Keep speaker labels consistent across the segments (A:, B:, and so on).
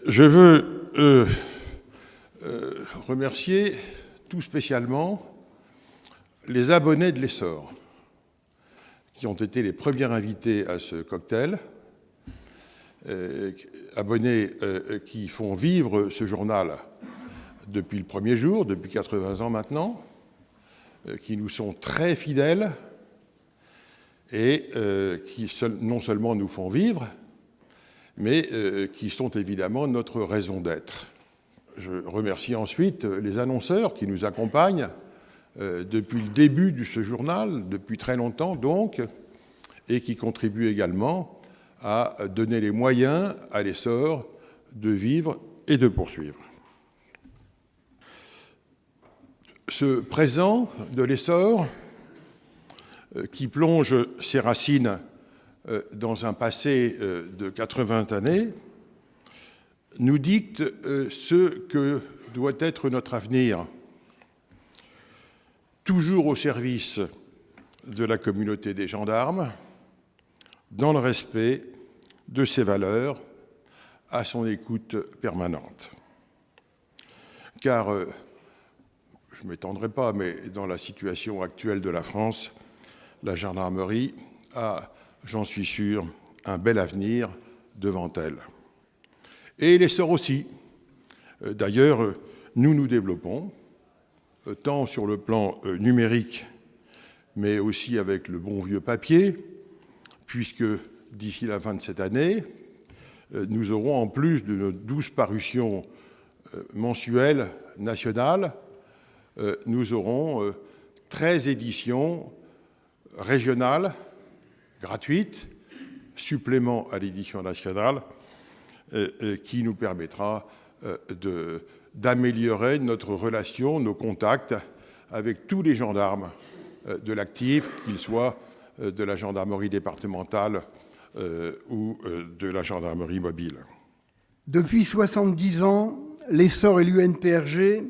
A: Je veux remercier tout spécialement les abonnés de l'Essor, qui ont été les premiers invités à ce cocktail, abonnés qui font vivre ce journal depuis le premier jour, depuis 80 ans maintenant, qui nous sont très fidèles et qui non seulement nous font vivre, mais qui sont évidemment notre raison d'être. Je remercie ensuite les annonceurs qui nous accompagnent depuis le début de ce journal, depuis très longtemps donc, et qui contribuent également à donner les moyens à l'Essor de vivre et de poursuivre. Ce présent de l'Essor, qui plonge ses racines dans un passé de 80 années, nous dicte ce que doit être notre avenir, toujours au service de la communauté des gendarmes, dans le respect de ses valeurs, à son écoute permanente. Car, je ne m'étendrai pas, mais dans la situation actuelle de la France, la gendarmerie a, j'en suis sûr, un bel avenir devant elle. Et l'Essor aussi. D'ailleurs, nous nous développons, tant sur le plan numérique, mais aussi avec le bon vieux papier, puisque d'ici la fin de cette année, nous aurons, en plus de nos 12 parutions mensuelles nationales, nous aurons 13 éditions régionales, gratuites, supplément à l'édition nationale, qui nous permettra d'améliorer notre relation, nos contacts avec tous les gendarmes de l'actif, qu'ils soient de la gendarmerie départementale ou de la gendarmerie mobile.
B: Depuis 70 ans, l'Essor et l'UNPRG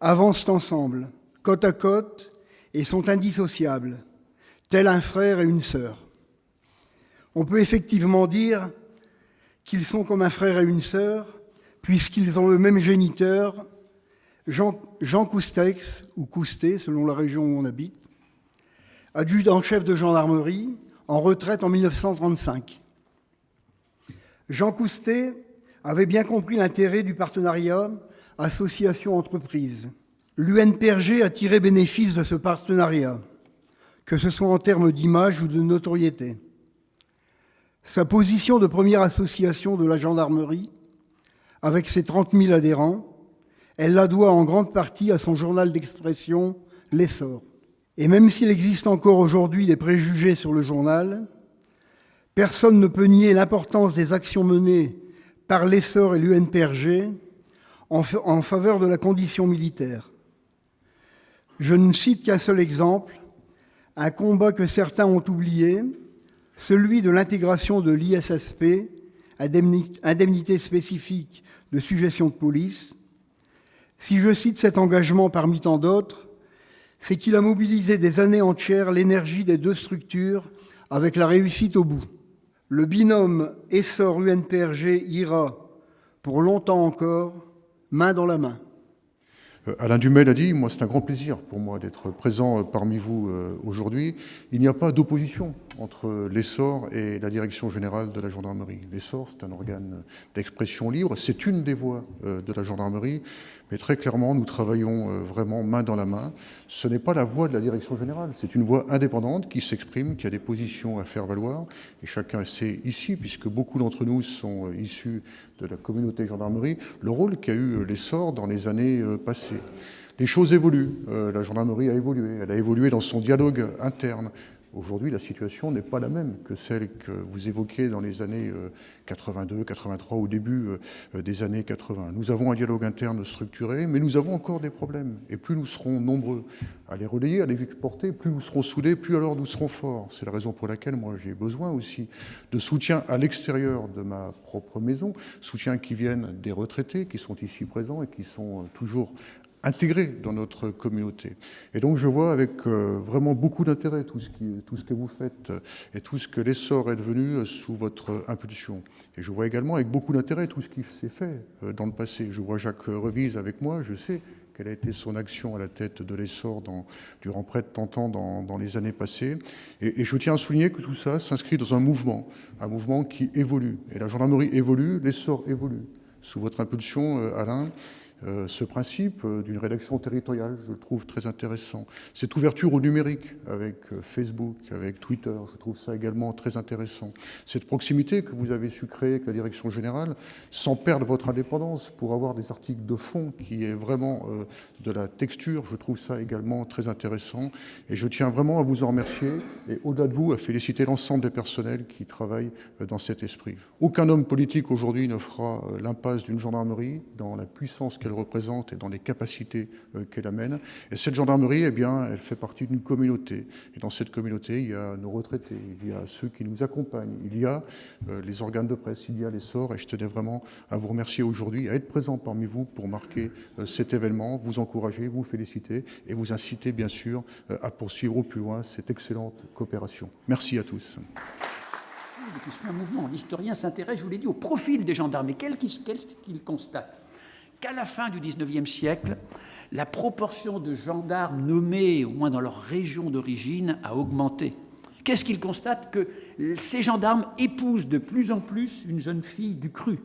B: avancent ensemble, côte à côte, et sont indissociables, tel un frère et une sœur. On peut effectivement dire qu'ils sont comme un frère et une sœur, puisqu'ils ont le même géniteur, Jean Coustex, ou Coustet, selon la région où on habite, adjudant-chef de gendarmerie, en retraite en 1935. Jean Coustet avait bien compris l'intérêt du partenariat association-entreprise. L'UNPRG a tiré bénéfice de ce partenariat, que ce soit en termes d'image ou de notoriété. Sa position de première association de la gendarmerie, avec ses 30 000 adhérents, elle la doit en grande partie à son journal d'expression, l'Essor. Et même s'il existe encore aujourd'hui des préjugés sur le journal, personne ne peut nier l'importance des actions menées par l'Essor et l'UNPRG en faveur de la condition militaire. Je ne cite qu'un seul exemple, un combat que certains ont oublié, celui de l'intégration de l'ISSP, indemnité spécifique de sujétion de police. Si je cite cet engagement parmi tant d'autres, c'est qu'il a mobilisé des années entières l'énergie des deux structures avec la réussite au bout. Le binôme Essor-UNPRG ira, pour longtemps encore, main dans la main.
C: Alain Dumet l'a dit, moi c'est un grand plaisir pour moi d'être présent parmi vous aujourd'hui. Il n'y a pas d'opposition entre l'Essor et la Direction générale de la gendarmerie. L'Essor, c'est un organe d'expression libre, c'est une des voies de la gendarmerie, mais très clairement, nous travaillons vraiment main dans la main. Ce n'est pas la voie de la Direction générale, c'est une voie indépendante qui s'exprime, qui a des positions à faire valoir, et chacun sait ici, puisque beaucoup d'entre nous sont issus de la communauté gendarmerie, le rôle qu'a eu l'Essor dans les années passées. Les choses évoluent, la gendarmerie a évolué, elle a évolué dans son dialogue interne, Aujourd'hui, la situation n'est pas la même que celle que vous évoquez dans les années 82, 83, au début des années 80. Nous avons un dialogue interne structuré, mais nous avons encore des problèmes. Et plus nous serons nombreux à les relayer, à les exporter, plus nous serons soudés, plus alors nous serons forts. C'est la raison pour laquelle moi j'ai besoin aussi de soutien à l'extérieur de ma propre maison, soutien qui viennent des retraités qui sont ici présents et qui sont toujours intégrés dans notre communauté. Et donc je vois avec vraiment beaucoup d'intérêt tout ce que vous faites et tout ce que l'essor est devenu sous votre impulsion. Et je vois également avec beaucoup d'intérêt tout ce qui s'est fait dans le passé. Je vois Jacques Revise avec moi, je sais quelle a été son action à la tête de l'essor durant près de 30 ans dans les années passées. Et je tiens à souligner que tout ça s'inscrit dans un mouvement qui évolue. Et la gendarmerie évolue, l'essor évolue. Sous votre impulsion, Alain, ce principe d'une rédaction territoriale, je le trouve très intéressant. Cette ouverture au numérique avec Facebook, avec Twitter, je trouve ça également très intéressant. Cette proximité que vous avez su créer avec la direction générale, sans perdre votre indépendance, pour avoir des articles de fond qui est vraiment de la texture, je trouve ça également très intéressant. Et je tiens vraiment à vous en remercier et au-delà de vous, à féliciter l'ensemble des personnels qui travaillent dans cet esprit. Aucun homme politique aujourd'hui ne fera l'impasse d'une gendarmerie dans la puissance qu'elle représente et dans les capacités qu'elle amène. Et cette gendarmerie, eh bien, elle fait partie d'une communauté. Et dans cette communauté, il y a nos retraités, il y a ceux qui nous accompagnent, il y a les organes de presse, il y a l'essor. Et je tenais vraiment à vous remercier aujourd'hui, à être présent parmi vous pour marquer cet événement, vous encourager, vous féliciter et vous inciter, bien sûr, à poursuivre au plus loin cette excellente coopération. Merci à tous.
D: Un mouvement. L'historien s'intéresse, je vous l'ai dit, au profil des gendarmes. Et qu'est-ce qu'il constate? Qu'à la fin du XIXe siècle, la proportion de gendarmes nommés, au moins dans leur région d'origine, a augmenté. Qu'est-ce qu'il constate? Que ces gendarmes épousent de plus en plus une jeune fille du cru.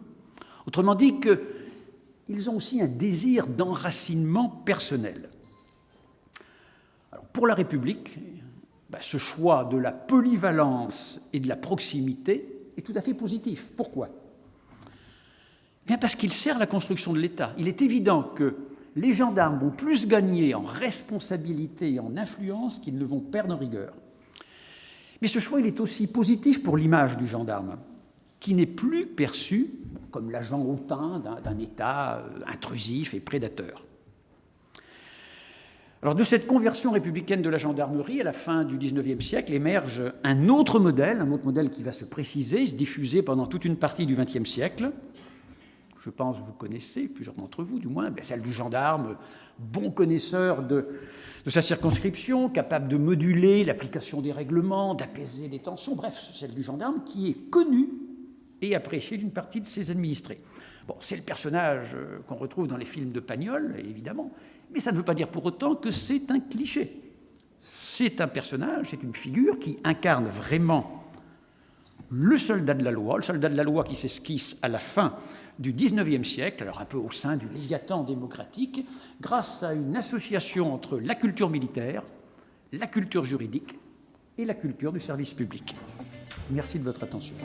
D: Autrement dit, qu'ils ont aussi un désir d'enracinement personnel. Alors, pour la République, ce choix de la polyvalence et de la proximité est tout à fait positif. Pourquoi? Bien parce qu'il sert la construction de l'État. Il est évident que les gendarmes vont plus gagner en responsabilité et en influence qu'ils ne vont perdre en rigueur. Mais ce choix, il est aussi positif pour l'image du gendarme, qui n'est plus perçu comme l'agent hautain d'un État intrusif et prédateur. Alors, de cette conversion républicaine de la gendarmerie, à la fin du XIXe siècle, émerge un autre modèle qui va se préciser, se diffuser pendant toute une partie du XXe siècle. Je pense que vous connaissez, plusieurs d'entre vous du moins, celle du gendarme, bon connaisseur de sa circonscription, capable de moduler l'application des règlements, d'apaiser les tensions, bref, celle du gendarme qui est connue et appréciée d'une partie de ses administrés. Bon, c'est le personnage qu'on retrouve dans les films de Pagnol, évidemment, mais ça ne veut pas dire pour autant que c'est un cliché. C'est un personnage, c'est une figure qui incarne vraiment le soldat de la loi qui s'esquisse à la fin du XIXe siècle, alors un peu au sein du Léviathan démocratique, grâce à une association entre la culture militaire, la culture juridique et la culture du service public. Merci de votre attention.